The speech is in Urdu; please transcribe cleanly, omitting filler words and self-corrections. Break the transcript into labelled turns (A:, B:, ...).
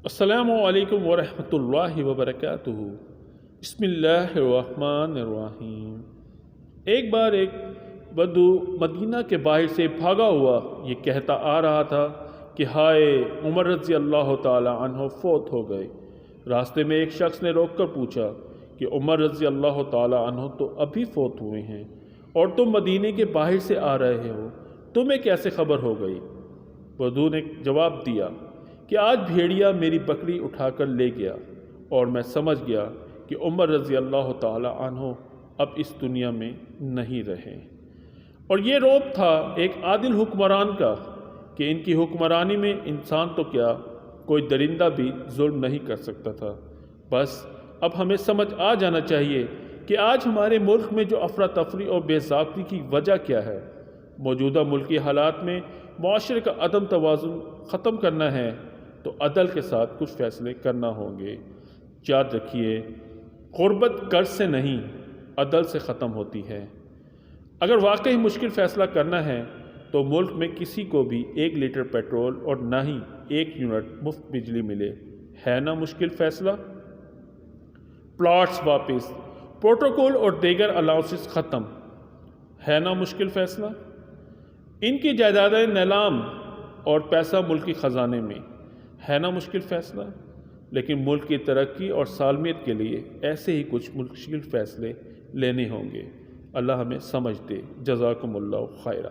A: السلام علیکم ورحمۃ اللہ وبرکاتہ۔ بسم اللہ الرحمن الرحیم۔ ایک بار ایک بدو مدینہ کے باہر سے بھاگا ہوا یہ کہتا آ رہا تھا کہ ہائے، عمر رضی اللہ تعالی عنہ فوت ہو گئے۔ راستے میں ایک شخص نے روک کر پوچھا کہ عمر رضی اللہ تعالی عنہ تو ابھی فوت ہوئے ہیں اور تم مدینے کے باہر سے آ رہے ہو، تمہیں کیسے خبر ہو گئی؟ بدو نے جواب دیا کہ آج بھیڑیا میری بکری اٹھا کر لے گیا اور میں سمجھ گیا کہ عمر رضی اللہ تعالی عنہ اب اس دنیا میں نہیں رہے۔ اور یہ روب تھا ایک عادل حکمران کا کہ ان کی حکمرانی میں انسان تو کیا، کوئی درندہ بھی ظلم نہیں کر سکتا تھا۔ بس اب ہمیں سمجھ آ جانا چاہیے کہ آج ہمارے ملک میں جو افراتفری اور بے ضابطگی کی وجہ کیا ہے۔ موجودہ ملکی حالات میں معاشرے کا عدم توازن ختم کرنا ہے تو عدل کے ساتھ کچھ فیصلے کرنا ہوں گے۔ یاد رکھیے، غربت قرض سے نہیں، عدل سے ختم ہوتی ہے۔ اگر واقعی مشکل فیصلہ کرنا ہے تو ملک میں کسی کو بھی 1 لیٹر پیٹرول اور نہ ہی 1 یونٹ مفت بجلی ملے، ہے نا مشکل فیصلہ؟ پلاٹس واپس، پروٹوکول اور دیگر الاؤنسز ختم، ہے نا مشکل فیصلہ؟ ان کی جائیدادیں نیلام اور پیسہ ملکی خزانے میں، ہے نا مشکل فیصلہ؟ لیکن ملک کی ترقی اور سالمیت کے لیے ایسے ہی کچھ مشکل فیصلے لینے ہوں گے۔ اللہ ہمیں سمجھ دے۔ جزاکم اللہ خیرہ۔